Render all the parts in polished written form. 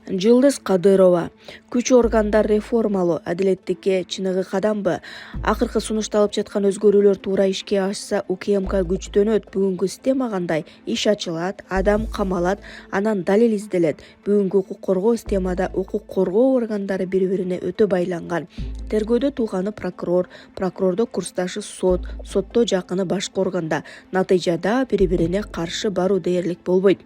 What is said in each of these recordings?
Жылдыз Кадырова. Күч органдар реформалуу, адилеттикке чыныгы кадамбы? Акыркы сунушталып жаткан өзгөрүүлөр туура ишке ашса, УКМК күчтөнөт. Бүгүнкү система кандай? Иш ачылат, адам камалат, анан далил изделет. Бүгүнкү укук коргоо системада укук коргоо органдары бири-бирине өтө байланган. Тергөөдө тууганы прокурор, прокурордо курсташы сот, сотто жакыны башка органда. Натыйжада бири-бирине каршы баруу дээрлик болбойт.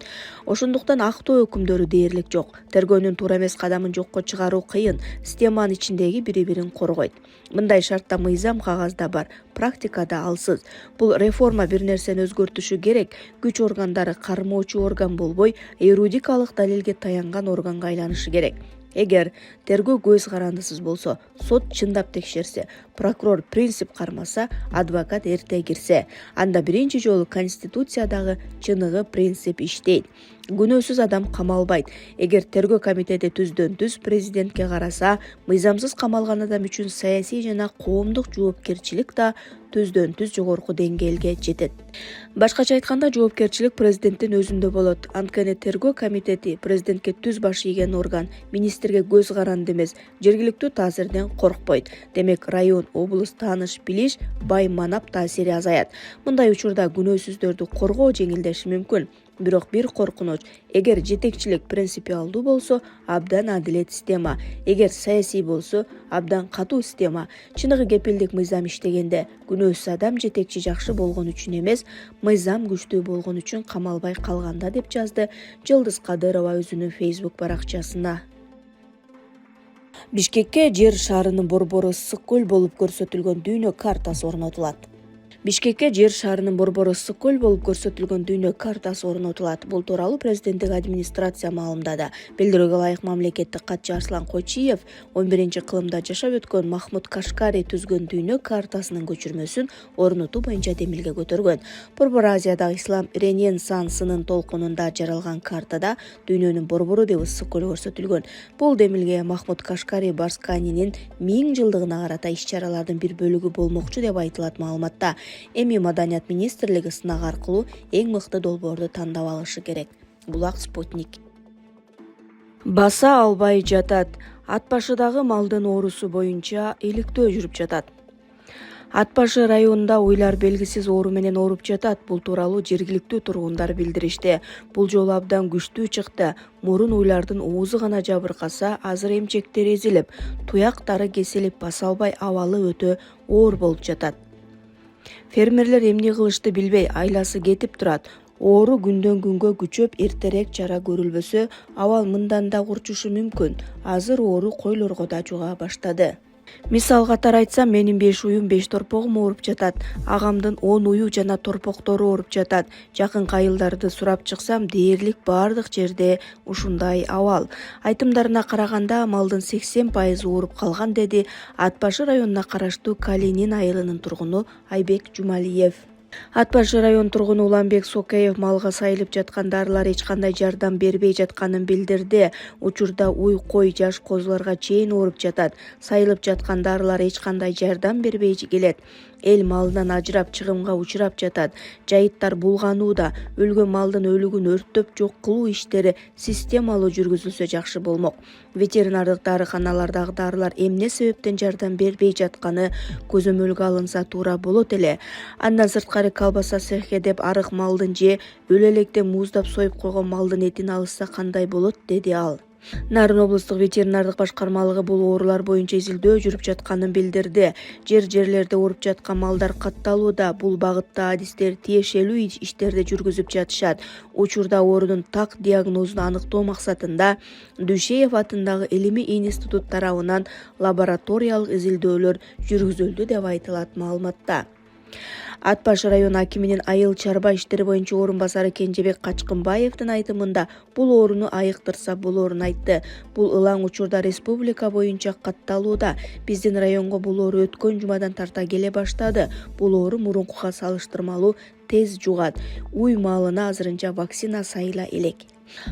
Ошондуктан актоо өкүмдөрү дээрлик жок. Тергөөнүн туура эмес кадамын жокко чыгаруу кыйын. Системанын ичиндеги бири-бирин коргойт. Мындай шартта мыйзам кагазда бар, практикада алсыз. Бул реформа бир нерсени өзгөртүшү керек. Күч органдары кармоочу орган болбой, юридикалык далилге таянган органга айланышы керек. Эгер тергөө көз карандысыз болсо, сот чындап текшерсе, прокурор принцип кармаса, адвокат эрте кирсе, анда биринчи жолу Конституциядагы чыныгы принцип иштейт. Күнөөсүз адам камалбайт. Эгер тергөө комитети түздөн-түз президентке караса, мыйзамсыз камалган адам үчүн саясий жана коомдук жоопкерчилик да түздөн-түз жогорку деңгээлге жетет. Башкача айтканда, жоопкерчилик президенттин өзүндө болот. Анткени тергөө комитети президентке түз баш ийген орган, министрге көз каранды эмес, жергиликтүү таасирден коркпойт. Демек, район, облус тааныш билиш, бай манап таасири азаят. Мындай учурда күнөөсүздөрдү коргоо жеңилдеши мүмкүн. Бирок бир коркунуч, эгер жетекчилик принципиалдуу болсо, абдан адилет система. Эгер саясий болсо, абдан катуу система. Чыныгы кепилдик мыйзам иштегенде, күнөөсүз адам жетекчи жакшы болгон үчүн эмес, мыйзам күчтүү болгон үчүн камалбай калганда, деп жазды Жылдыз Кадырова өзүнүн Facebook баракчасына. Бишкекке жер шарынын борбору ысык көл болуп көрсөтүлгөн дүйнө картасы орнотулат. Бишкекке жер шарынын борбору ысык көл болуп көрсөтүлгөн дүйнө картасы орнотулат. Бул тууралуу президенттик администрация маалымдады. Билдирүүгө ылайык мамлекеттик катчы Арслан Койчиев 11-кылымда жашап өткөн Махмуд Кашкари түзгөн дүйнө картасынын көчүрмөсүн орнотуу боюнча демилге көтөргөн. Борбор Азиядагы ислам ренессансынын толкунунда жаралган картада дүйнөнүн борбору деп ысык көл көрсөтүлгөн. Бул демилге Махмуд Кашкари Барсканинин 1000 жылдыгына карата иш-чаралардын бир бөлүгү болмокчу деп айтылат маалыматта. Эми Маданият министрлиги сынак аркылуу эң мыкты долбоорду тандап алышы керек. Булак Спутник. Баса албай жатат. Ат башыдагы малдын оорусу боюнча иликтөө жүрүп жатат. Ат башы районунда уйлар белгисиз оору менен ооруп жатат. Бул тууралуу жергиликтүү тургундар билдиришти. Бул жолу абдан күчтүү чыкты. Мурун уйлардын оозу гана жабыркаса, азыр эмчектери эзилип, туяктары кесилип, баса албай абалы өтө оор болуп жатат. Фермерлер эмне кылышты билбей, айласы кетип турат. Оору күндөн күнгө күчөп, эртерээк чара көрүлбөсө, абал мындан да курчушу мүмкүн. Азыр оору койлорго да жуга баштады. Мисал катары айтсам, менин 5 уюм 5 торпогум ооруп жатат. Агамдын 10 уyu жана торпоктору ооруп жатат. Жакынкы айылдарды сурап чыксам, дээрлик бардык жерде ушундай абал. Айтымдарына караганда, малдын 80% ооруп калган, деди Ат башы районуна караштуу Калинин айылынын тургуну Айбек Жумалиев. Ат башы район тургуну Уланбек Сокеев малга сайылып жаткан дарылар эч кандай жардам бербей жатканын билдирди. Учурда уй, кой, жаш козуларга чейин ооруп жатат. Сайылып жаткан дарылар эч кандай жардам бербей келет. Эл малынан ажырап, чыгымга учурап жатат. Жайыттар булганууда. Өлгөн малдын өлүгүн өрттөп жок кылуу иштери системалуу жүргүзүлсө жакшы болмок. Ветеринардык дарыканалардагы дарылар эмне себептен жардам бербей жатканы көзөмөлгө алынса туура болот эле. Андан сырткары колбаса цехке деп арык малдын же өлө электе муздап союп койгон малдын этин алышса кандай болот, деди ал. Нарын облустук ветеринардык башкармалыгы бул оорулар боюнча изилдөө жүрүп жатканын билдирди. Жерлерде ооруп жаткан малдар катталууда. Бул багытта адистер тиешелүү иштерди жүргүзүп жатышат. Учурда оорунун так диагнозун аныктоо максатында Дүйшеев атындагы Илимий институт тарабынан лабораториялык изилдөөлөр жүргүзүлдү деп айтылат маалыматта. Ат башы район акиминин айыл чарба иштери боюнча орун басары Кенжебек Качкынбаевдин айтымында бул ооруну айыктырса болоорун айтты. Бул ылаң учурда республика боюнча катталууда. Биздин районго бул оору өткөн жумадан тарта келе баштады. Бул оору мурункуга салыштырмалуу тез жугат. Уй малына азырынча вакцина сайыла элек.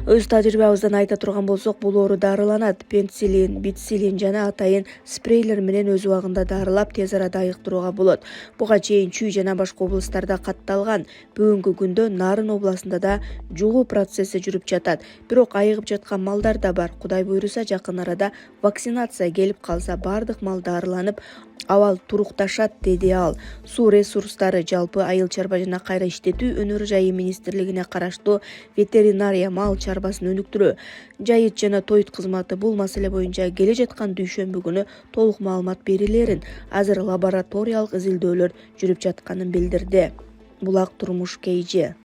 Өз тажрыйбабыздан айта турган болсок, бул оору дарыланат. Пенициллин, бициллин жана атайын спрейлер менен өз убагында дарылап, тез арада айыктырууга болот. Буга чейин Чүй жана башка облустарда катталган. Бүгүнкү күндө Нарын областында да жугуу процесси жүрүп жатат. Бирок айыгып жаткан малдар да бар. Кудай буйруса, жакын арада вакцинация келип калса, бардык мал дарыланып, абал турукташат, деди ал. Суу ресурстары жалпы айыл чарба жана кайра иштетүү өнөр жайы министрлигине караштуу ветеринария мал чарбасын өнүктүрүү, жайыт жана тоют кызматы бул маселе боюнча келе жаткан дүйшөмбү күнү толук маалымат берилерин, азыр лабораториялык изилдөөлөр жүрүп жатканын билдирди. Булак Турмуш, KG.